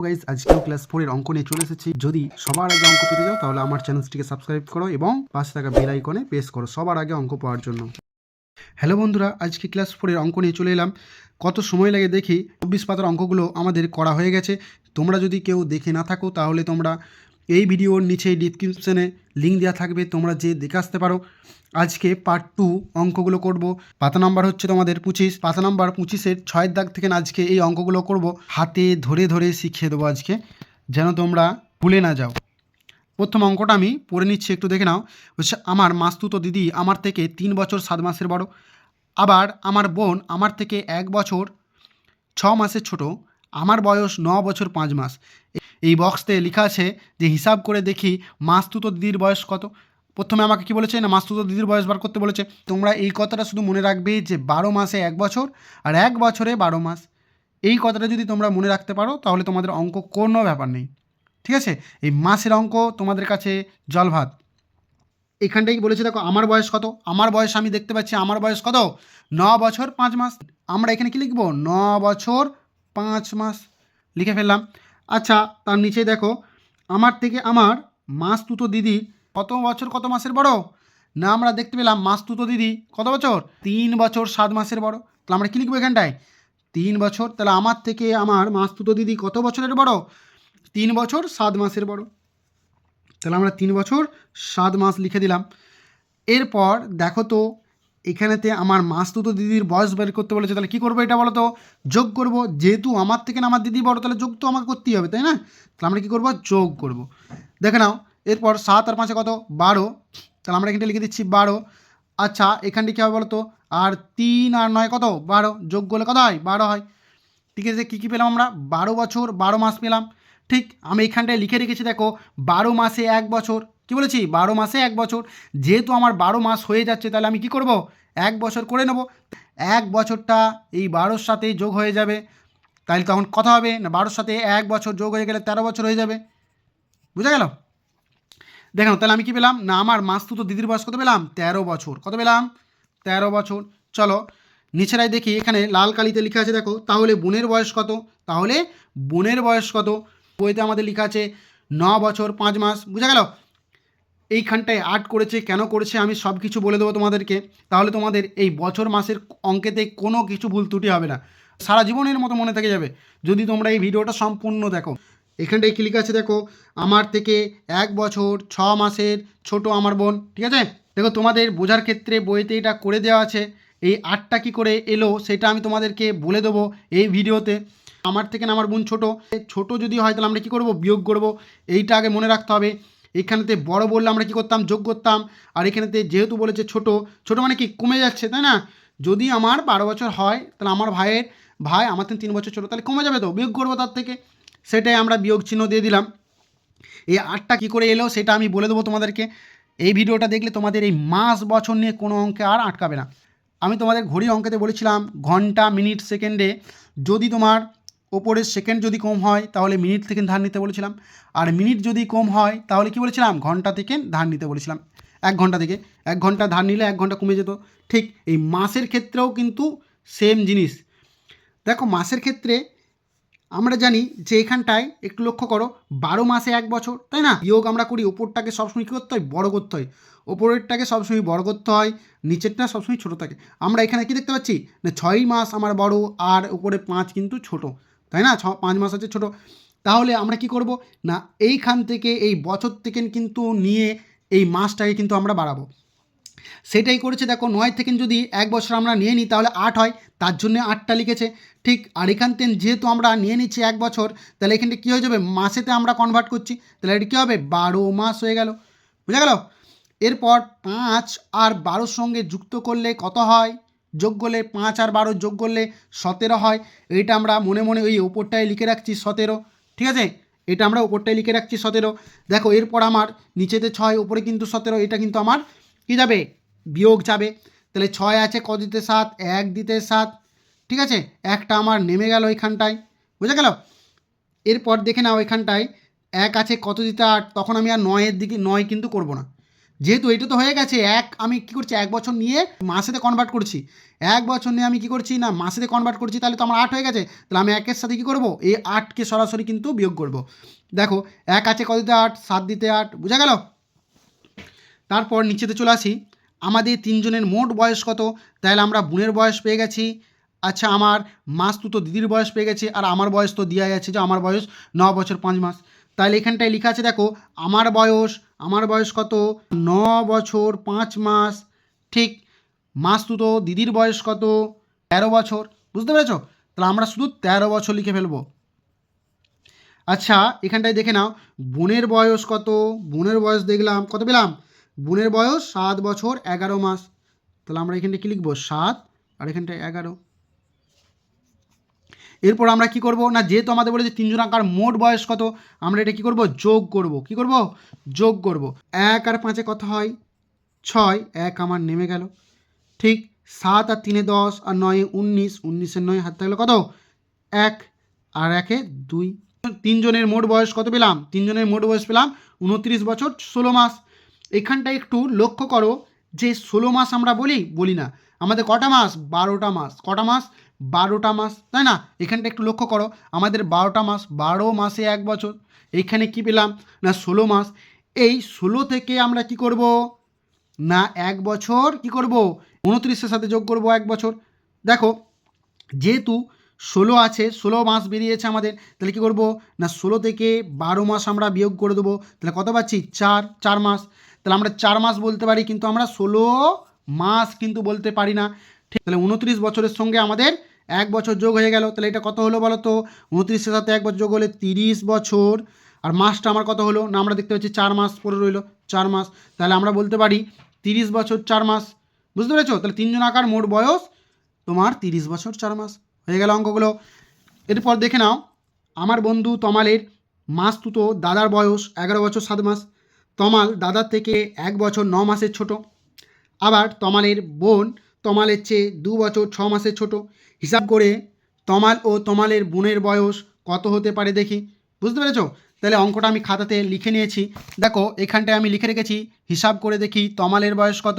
Guys আজকেও class 4 এর অঙ্ক নিয়ে চলে এসেছি। যদি সবার আগে অঙ্ক পেতে যাও তাহলে আমার চ্যানেলটিকে সাবস্ক্রাইব করো এবং পাশে থাকা বেল আইকনে প্রেস করো সবার আগে অঙ্ক পাওয়ার জন্য। হ্যালো বন্ধুরা, আজকে ক্লাস 4 এর অঙ্ক নিয়ে চলে এলাম। কত সময় লাগে দেখি। 24 পাতার অঙ্কগুলো আমাদের করা হয়ে গেছে। তোমরা যদি কেউ দেখে না থাকো তাহলে তোমরা এই ভিডিওর নিচে ডিসক্রিপশনে লিঙ্ক দেওয়া থাকবে, তোমরা যে দেখে আসতে পারো। আজকে পার্ট 2 অঙ্কগুলো করব। পাতা নাম্বার হচ্ছে তোমাদের 25। পাতা নাম্বার 25-এর 6 দাগ থেকে আজকে এই অঙ্কগুলো করব। হাতে ধরে ধরে শিখিয়ে দেবো আজকে, যেন তোমরা ভুলে না যাও। প্রথম অঙ্কটা আমি পড়ে নিচ্ছি, একটু দেখে নাও। হচ্ছে, আমার মাস্তুতো দিদি আমার থেকে 3 বছর 7 মাসের বড়। আবার আমার বোন আমার থেকে 1 বছর 6 মাসের ছোট। আমার বয়স 9 বছর 5 মাস। এই বক্সতে লেখা আছে যে হিসাব করে দেখি মাস্তুতো দিদির বয়স কত। প্রথমে আমাকে কি বলেছে না, মাস্তুতো দিদির বয়স বার করতে বলেছে। তোমরা এই কথাটা শুধু মনে রাখবে যে 12 মাসে 1 বছর আর 1 বছরে 12 মাস। এই কথাটা যদি তোমরা মনে রাখতে পারো তাহলে তোমাদের অঙ্ক কোনো ব্যাপার নেই, ঠিক আছে। এই মাসের অঙ্ক তোমাদের কাছে জল ভাত। এখানটাই বলেছে, দেখো আমার বয়স কত। আমার বয়স আমি দেখতে পাচ্ছি, আমার বয়স কত, 9 বছর 5 মাস। আমরা এখানে কি লিখবো, 9 বছর 5 মাস লিখে ফেললাম। আচ্ছা, তার নিচে দেখো, আমার থেকে আমার মাস্তুতো দিদি কত বছর কত মাসের বড়। না, আমরা দেখতে পেলাম মাস্তুতো দিদি কত বছর, 3 বছর 7 মাসের বড়। তাহলে আমরা কি লিখবো এখানটায়, 3 বছর। তাহলে আমার থেকে আমার মাস্তুতো দিদি কত বছরের বড়, 3 বছর 7 মাসের বড়। তাহলে আমরা 3 বছর 7 মাস লিখে দিলাম। এরপর দেখো তো, এখানেতে আমার মাস্তুতো দিদির বয়স বের করতে বলেছে। তাহলে কী করবো এটা বলো তো, যোগ করব। যেহেতু আমার থেকে না আমার দিদি বড়, তাহলে যোগ তো আমাকে করতেই হবে, তাই না। তাহলে আমরা কী করবো, যোগ করব। দেখে নাও, এরপর 7 আর 5 কত, 12। তাহলে আমরা এখানটা লিখে দিচ্ছি 12। আচ্ছা, এখানটি কী হবে বলো তো, আর 3 আর 9 কত, 12। যোগ করলে কত হয়, 12 হয়। ঠিক আছে, কী কী পেলাম আমরা, 12 বছর 12 মাস পেলাম। ঠিক, আমি এখানটায় লিখে রেখেছি, দেখো 12 মাসে 1 বছর। কী বলেছি, 12 মাসে 1 বছর। যেহেতু আমার 12 মাস হয়ে যাচ্ছে, তাহলে আমি কি করব, 1 বছর করে নেব। 1 বছরটা এই 12-র সাথে যোগ হয়ে যাবে। তাহলে তখন কথা হবে না, 12-র সাথে 1 বছর যোগ হয়ে গেলে 13 বছর হয়ে যাবে। বুঝা গেল। দেখো, তাহলে আমি কি পেলাম না, আমার মাস্তুতো দিদির বয়স কত পেলাম, 13 বছর। কত পেলাম, 13 বছর। চলো নিচেরাই দেখি, এখানে লাল কালিতে লেখা আছে, দেখো তাহলে বোনের বয়স কত। তাহলে বোনের বয়স কত, বইতে আমাদের লেখা আছে 9 বছর 5 মাস। বুঝা গেল। এইখানটায় আট করেছে, কেন করেছে আমি সব কিছু বলে দেবো তোমাদেরকে। তাহলে তোমাদের এই বছর মাসের অঙ্কেতে কোনো কিছু ভুল ত্রুটি হবে না, সারা জীবনের মতো মনে থেকে যাবে যদি তোমরা এই ভিডিওটা সম্পূর্ণ দেখো। এখানটায় কি লেখা আছে দেখো, আমার থেকে 1 বছর 6 মাসের ছোট আমার বোন। ঠিক আছে, দেখো তোমাদের বোঝার ক্ষেত্রে বইতে এটা করে দেওয়া আছে। এই 8টা কী করে এলো সেটা আমি তোমাদেরকে বলে দেবো এই ভিডিওতে। আমার থেকে না আমার বোন ছোট, ছোট যদি হয় তাহলে আমরা কী করব, বিয়োগ করব। এইটা আগে মনে রাখতে হবে। এখানেতে বড় বললে আমরা কী করতাম, যোগ করতাম। আর এখানেতে যেহেতু বলেছে ছোট, ছোট মানে কি কমে যাচ্ছে, তাই না। যদি আমার 12 বছর হয় তাহলে আমার ভাই আমার থেকে 3 বছর ছোটো, তাহলে কমে যাবে, তো বিয়োগ করবো তার থেকে। সেটাই আমরা বিয়োগ চিহ্ন দিয়ে দিলাম। এই 8টা কী করে এলো সেটা আমি বলে দেবো তোমাদেরকে। এই ভিডিওটা দেখলে তোমাদের এই মাস বছর নিয়ে কোনো অঙ্কে আর আটকাবে না। আমি তোমাদের ঘড়ির অঙ্কেতে বলেছিলাম ঘন্টা মিনিট সেকেন্ডে যদি তোমার ওপরের সেকেন্ড যদি কম হয় তাহলে মিনিট থেকে ধার নিতে বলেছিলাম। আর মিনিট যদি কম হয় তাহলে কি বলেছিলাম, ঘন্টা থেকে ধার নিতে বলেছিলাম। 1 ঘন্টা থেকে 1 ঘন্টা ধার নিলে 1 ঘন্টা কমে যেত। ঠিক এই মাসের ক্ষেত্রেও কিন্তু সেম জিনিস। দেখো মাসের ক্ষেত্রে আমরা জানি যে এখানটায় একটু লক্ষ্য করো, 12 মাসে 1 বছর, তাই না। বিয়োগ আমরা করি, ওপরটাকে সবসময় কী করতে হয়, বড় করতে হয়। ওপরেরটাকে সবসময় বড় করতে হয়, নিচেরটা সবসময় ছোটো থাকে। আমরা এখানে কি দেখতে পাচ্ছি না, 6 মাস আমার বড় আর উপরে 5 কিন্তু ছোট, তাই না। 5 মাস হচ্ছে ছোট। তাহলে আমরা কি করব না, এইখান থেকে এই বছর থেকে কিন্তু নিয়ে এই মাসটাকে কিন্তু আমরা বাড়াবো। সেটাই করেছে, দেখো 9 থেকে যদি 1 বছর আমরা নিয়ে নিই তাহলে 8 হয়, তার জন্য 8টা লিখেছে। ঠিক, আর এখান থেকে যেহেতু আমরা নিয়ে নিচ্ছি 1 বছর, তাহলে এখানটা কী হয়ে যাবে, মাসেতে আমরা কনভার্ট করছি, তাহলে এটা কী হবে, 12 মাস হয়ে গেল। বুঝা গেল। এরপর 5 আর 12-র সঙ্গে যুক্ত করলে কত হয়, যোগ করলে 5 আর 12 যোগ করলে 17 হয়। এইটা আমরা মনে মনে ওই ওপরটায় লিখে রাখছি 17। ঠিক আছে, এটা আমরা ওপরটায় লিখে রাখছি 17। দেখো এরপর আমার নিচেতে 6, ওপরে কিন্তু 17, এটা কিন্তু আমার কী যাবে, বিয়োগ যাবে। তাহলে 6 আছে কত দিতে 7, 1 দিতে 7। ঠিক আছে, একটা আমার নেমে গেল এখানটায়। বুঝা গেল। এরপর দেখে নাও এখানটায় 1 আছে কত দিতে 8, তখন আমি আর 9-এর দিকে 9 কিন্তু করব না। যেহেতু এটা তো হয়ে গেছে আমি কি করছি 1 বছর নিয়ে মাসেতে কনভার্ট করছি, 1 বছর নিয়ে আমি কি করছি না মাসেতে কনভার্ট করছি, তাহলে তো আমার 8 হয়ে গেছে। তাহলে আমি 1-এর সাথে কি করব, এই 8কে সরাসরি কিন্তু বিয়োগ করব। দেখো 1 আছে কত দিতে 8, 7 দিতে 8, বুঝা গেল? তারপর নিচেতে চলে আসি, আমাদের 3 জনের মোট বয়স কত? তাহলে আমরা বোনের বয়স পেয়ে গেছি। আচ্ছা, আমার মাসতুতো দিদির বয়স পেয়ে গেছি, আর আমার বয়স তো দেওয়াই আছে যে আমার বয়স 9 বছর 5 মাস। তাহলে এখানটায় লেখা আছে দেখো, আমার বয়স কত? 9 বছর 5 মাস। ঠিক, মাসতুতো দিদির বয়স কত? 13 বছর। বুঝতে পেরেছো? তাহলে আমরা শুধু 13 বছর লিখে ফেলবো। আচ্ছা, এখানটায় দেখে নাও বোনের বয়স কত? বোনের বয়স দেখলাম, কত পেলাম? বোনের বয়স 7 বছর 11 মাস। তাহলে আমরা এখানটায় কী লিখবো? 7, আর এখানটায় 11। এরপর আমরা কি করব না, যেহেতু আমাদের বলেছে 3 জনাকার মোট বয়স কত, আমরা এটা কি করব? যোগ করব। কি করব? যোগ করব। 1 আর 5 কত হয়? 6, 1 আমার নেমে গেল। ঠিক, 7 আর 3 10, আর 9 19, 19 9 হাত থাকলে কত? 1, আর 1 2। 3 জনের মোট বয়স কত পেলাম? 3 জনের মোট বয়স পেলাম 29 বছর 16 মাস। এখানটায় একটু লক্ষ্য করো যে 16 মাস আমরা বলি না, আমাদের কটা মাস? 12টা মাস। কটা মাস? 12টা মাস, তাই না? এখানটা একটু লক্ষ্য করো, আমাদের 12টা মাস, 12 মাসে 1 বছর। এইখানে কি পেলাম না 16 মাস। এই 16 থেকে আমরা কি করব না 1 বছর কি করব? 29-এর সাথে যোগ করব 1 বছর। দেখো যেহেতু 16 আছে, 16 মাস বেরিয়েছে আমাদের, তাহলে কী করব না 16 থেকে 12 মাস আমরা বিয়োগ করে দেবো। তাহলে কত পাচ্ছি? 4 মাস। তাহলে আমরা 4 মাস বলতে পারি, কিন্তু আমরা 16 মাস কিন্তু বলতে পারি না। ঠিক, তাহলে 29 বছরের সঙ্গে আমাদের 1 বছর যোগ হয়ে গেল। তাহলে এটা কত হলো বলো তো? 29-এর সাথে 1 বছর যোগ হলে 30 বছর। আর মাসটা আমার কত হলো না, আমরা দেখতে পাচ্ছি 4 মাস পড়ে রইলো, 4 মাস। তাহলে আমরা বলতে পারি 30 বছর 4 মাস। বুঝতে পেরেছো? তাহলে 3 জনাকার মোট বয়স তোমার 30 বছর 4 মাস। হয়ে গেল অঙ্কগুলো। এরপর দেখে নাও, আমার বন্ধু তমালের মাসতুতো দাদার বয়স 11 বছর 7 মাস। তমাল দাদার থেকে 1 বছর 9 মাসের ছোট। আবার তমালের বোন তমালের চেয়ে 2 বছর 6 মাসের ছোট। হিসাব করে তমাল ও তমালের বোনের বয়স কত হতে পারে দেখি। বুঝতে পেরেছো? তাহলে অঙ্কটা আমি খাতাতে লিখে নিয়েছি। দেখো এখানটায় আমি লিখে রেখেছি, হিসাব করে দেখি তমালের বয়স কত।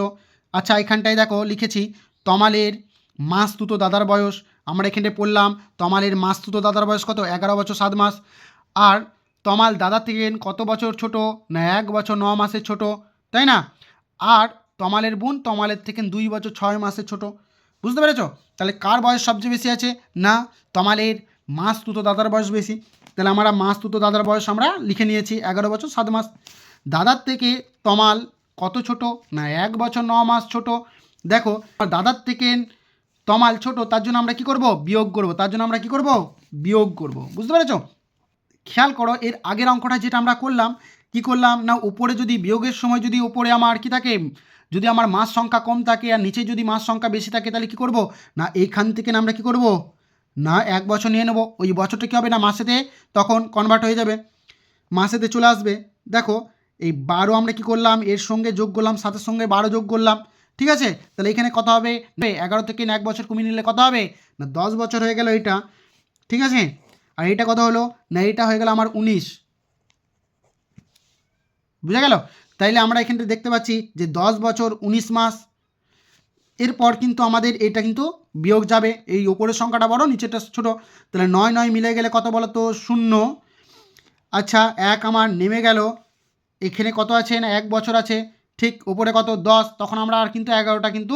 আচ্ছা, এখানটায় দেখো লিখেছি তমালের মাসতুতো দাদার বয়স। আমরা এখানটায় পড়লাম তমালের মাসতুতো দাদার বয়স কত? 11 বছর 7 মাস। আর তমাল দাদার থেকে কত বছর ছোট না 1 বছর 9 মাসের ছোট, তাই না? আর তমালের বোন তমালের থেকে 2 বছর 6 মাসের ছোট। বুঝতে পেরেছো? তাহলে কার বয়স সবচেয়ে বেশি আছে না তমালের মাসতুতো দাদার বয়স বেশি। তাহলে আমরা মাসতুতো দাদার বয়স আমরা লিখে নিয়েছি 11 বছর 7 মাস। দাদার থেকে তমাল কত ছোট না 1 বছর 9 মাস ছোট। দেখো দাদার থেকে তমাল ছোট, তার জন্য আমরা কি করব? বিয়োগ করব। তার জন্য আমরা কি করব? বিয়োগ করব। বুঝতে পেরেছো? খেয়াল করো এর আগের অঙ্কটা যেটা আমরা করলাম, কি করলাম না উপরে যদি বিয়োগের সময় যদি উপরে আমার কি থাকে, যদি আমার মাস সংখ্যা কম থাকে আর নিচে যদি মাস সংখ্যা বেশি থাকে, তাহলে কি করব না এইখান থেকে না আমরা কি করব না 1 বছর নিয়ে নেব। ওই বছরটা কী হবে না মাসেতে তখন কনভার্ট হয়ে যাবে, মাসেতে চলে আসবে। দেখো এই 12 আমরা কি করলাম এর সঙ্গে যোগ করলাম, 7-এর সঙ্গে 12 যোগ করলাম। ঠিক আছে? তাহলে এখানে কত হবে? 11 থেকে 1 বছর কমিয়ে নিলে কত হবে না 10 বছর হয়ে গেল এটা। ঠিক আছে? আর এটা কত হলো না এটা হয়ে গেল আমার 19। বুঝা গেল? তাইলে আমরা এখানটা দেখতে পাচ্ছি যে 10 বছর 19 মাস। এরপর কিন্তু আমাদের এটা কিন্তু বিয়োগ যাবে, এই ওপরের সংখ্যাটা বড় নিচেরটা ছোট। তাহলে 9 9 মিলে গেলে কত বলো তো? 0। আচ্ছা 1 আমার নেমে গেল, এখানে কত আছে না 1 বছর আছে। ঠিক ওপরে কত? 10। তখন আমরা আর কিন্তু 11টা কিন্তু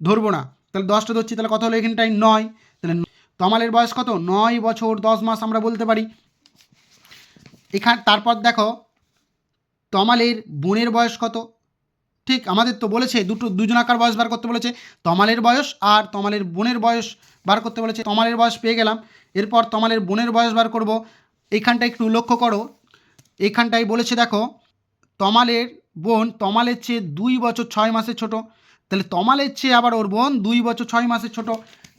ধরবো না, তাহলে 10টা ধরছি। তাহলে কত হলো এখানটায় 9। তাহলে তমালের বয়স কত? 9 বছর 10 মাস আমরা বলতে পারি। তারপর দেখো তমালের বোনের বয়স কত। ঠিক আমাদের তো বলেছে দুজনাকার বয়স বার করতে বলেছে, তমালের বয়স আর তমালের বোনের বয়স বার করতে বলেছে। তমালের বয়স পেয়ে গেলাম, এরপর তমালের বোনের বয়স বার করব। এইখানটা একটু লক্ষ্য করো, এইখানটাই বলেছে দেখো তমালের বোন তমালের চেয়ে 2 বছর 6 মাসের ছোট। তাহলে তমালের চেয়ে আবার ওর বোন 2 বছর 6 মাসের ছোট,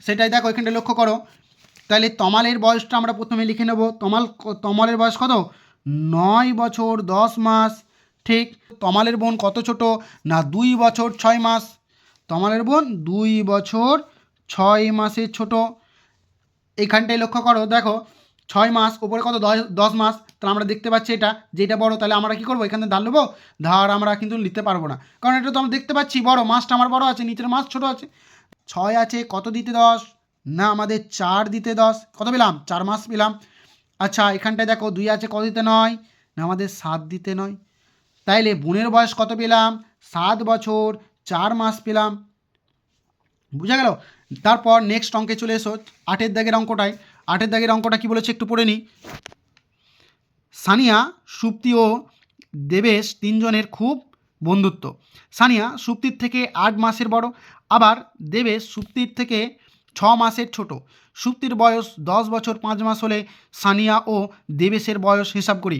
সেটাই দেখো এখানটা লক্ষ্য করো। তাহলে তমালের বয়সটা আমরা প্রথমে লিখে নেব। তমালের বয়স কত? 9 বছর 10 মাস। ঠিক, তমালের বোন কত ছোট না 2 বছর 6 মাস। তমালের বোন 2 বছর 6 মাসের ছোট। এইখানটায় লক্ষ্য করো দেখো 6 মাস ওপরে কত? 10 মাস। তাহলে আমরা দেখতে পাচ্ছি এটা যেটা বড়, তাহলে আমরা কী করবো, এখানে ধার নেবো, ধার আমরা কিন্তু নিতে পারবো না, কারণ এটা তো আমরা দেখতে পাচ্ছি বড়, মাছটা আমার বড় আছে, নিচের মাছ ছোট আছে। 6 আছে, কত দিতে 10, না আমাদের 4 দিতে 10, কত পেলাম, 4 মাস পেলাম। আচ্ছা এখানটায় দেখো 2 আছে, কত দিতে 9, না আমাদের 7 দিতে 9। তাইলে বোনের বয়স কত পেলাম, 7 বছর 4 মাস পেলাম। বুঝা গেল? তারপর নেক্সট অঙ্কে চলে এসো, 8 দাগের অঙ্কটায়। 8 দাগের অঙ্কটা কি বলেছে একটু পড়ে নিই। সানিয়া, সুপ্তি ও দেবেশ 3 জনের খুব বন্ধুত্ব। সানিয়া সুপ্তির থেকে 8 মাসের বড়, আবার দেবেশ সুপ্তির থেকে 6 মাসের ছোট। সুপ্তির বয়স 10 বছর 5 মাস হলে সানিয়া ও দেবেশের বয়স হিসাব করি।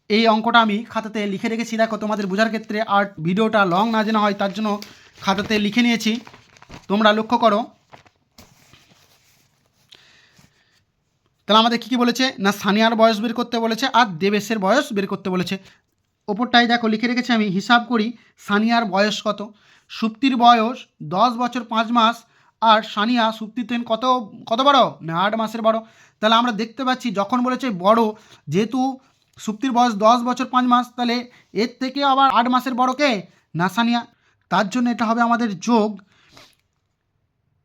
এই অঙ্কটা আমি খাতাতে লিখে রেখেছি, দেখো তোমাদের বোঝার ক্ষেত্রে, আর ভিডিওটা লং না যেন হয় তার জন্য খাতাতে লিখে নিয়েছি, তোমরা লক্ষ্য করো। তাহলে আমাদের কী কী বলেছে, না সানিয়ার বয়স বের করতে বলেছে আর দেবেশের বয়স বের করতে বলেছে। ওপরটাই দেখো লিখে রেখেছি আমি, হিসাব করি সানিয়ার বয়স কত। সুপ্তির বয়স 10 বছর 5 মাস, আর সানিয়া সুপ্তির থেকে কত কত বড়, না 8 মাসের বড়। তাহলে আমরা দেখতে পাচ্ছি যখন বলেছে বড়, যেহেতু সুপ্তির বয়স 10 বছর 5 মাস, তাহলে এর থেকে আবার 8 মাসের বড় কে, না সানিয়া। তার জন্য এটা হবে আমাদের যোগ।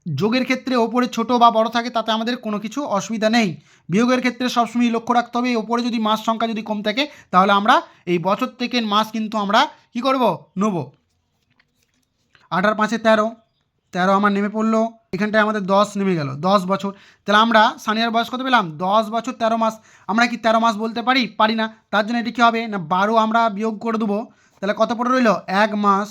যোগের ক্ষেত্রে ওপরে ছোট বা বড় থাকে তাতে আমাদের কোনো কিছু অসুবিধা নেই। বিয়োগের ক্ষেত্রে সবসময় লক্ষ্য রাখতে হবে ওপরে যদি মাস সংখ্যা যদি কম থাকে তাহলে আমরা এই বছর থেকে মাস কিন্তু আমরা কি করব, নেব। 8 আর 5 13, 13 আমার নেমে পড়লো, এখানটায় আমাদের 10 নেমে গেল, 10 বছর। তাহলে আমরা সানিয়ার বয়স কত পেলাম, 10 বছর 13 মাস। আমরা কি 13 মাস বলতে পারি, পারি না, তার জন্য এটি কী হবে, না 12 আমরা বিয়োগ করে দেবো, তাহলে কত পড়ে রইল, 1 মাস।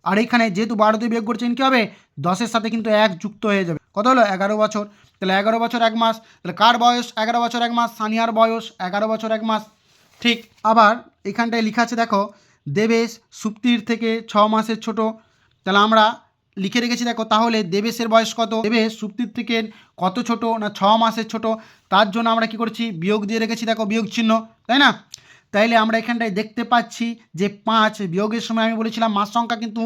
আর এইখানে যেহেতু 12 দিয়ে বিয়োগ করছেন কী হবে, 10-এর সাথে কিন্তু 1 যুক্ত হয়ে যাবে, কত হলো, 11 বছর। তাহলে 11 বছর 1 মাস, তাহলে কার বয়স 11 বছর 1 মাস, সানিয়ার বয়স 11 বছর 1 মাস। ঠিক, আবার এখানটায় লেখা আছে দেখো, দেবেশ সুপ্তির থেকে 6 মাসের ছোট। তাহলে আমরা লিখে রেখেছি দেখো, তাহলে দেবেশের বয়স কত, দেবেশ সুপ্তির থেকে কত ছোট, না 6 মাসের ছোট। তার জন্য আমরা কি করছি, বিয়োগ দিয়ে রেখেছি, দেখো বিয়োগ চিহ্ন, তাই না। তাইলে আমরা এখানটায় দেখতে পাচ্ছি যে 5, বিয়োগের সময় আমি বলেছিলাম মাস সংখ্যা কিন্তু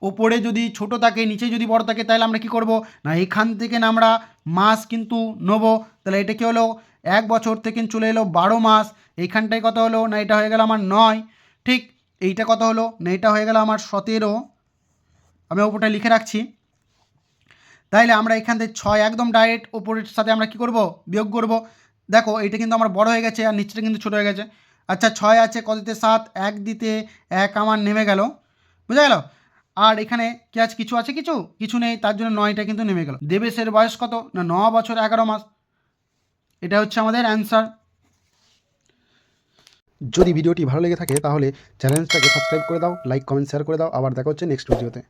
ওপরে যদি ছোট থাকে নিচে যদি বড় থাকে তাহলে আমরা কি করব, না এখান থেকে না আমরা মাস কিন্তু নেব। তাহলে এটা কি হলো, 1 বছর থেকে চলে এলো 12 মাস। এইখানটায় কত হলো, না এটা হয়ে গেল আমার 9। ঠিক, এইটা কত হলো, না এটা হয়ে গেল আমার 17। আমি ওপরটা লিখে রাখছি। তাইলে আমরা এখান থেকে 6 একদম ডাইরেক্ট ওপরের সাথে আমরা কি করব, বিয়োগ করব। দেখো এটা কিন্তু আমার বড় হয়ে গেছে আর নিচটা কিন্তু ছোট হয়ে গেছে। আচ্ছা 6 আছে, কত দিতে 7, 1 দিতে 1 আমার নেমে গেল, বুঝা গেল। আর এখানে কি আছে, কিছু আছে, কিছু নেই, তার জন্য 9টা কিন্তু নেমে গেল। দেবেশের বয়স কত, না 9 বছর 11 মাস। এটা হচ্ছে আমাদের অ্যান্সার। যদি ভিডিওটি ভালো লেগে থাকে তাহলে চ্যানেলটাকে সাবস্ক্রাইব করে দাও, লাইক কমেন্ট শেয়ার করে দাও। আবার দেখা হচ্ছে নেক্সট ভিডিওতে।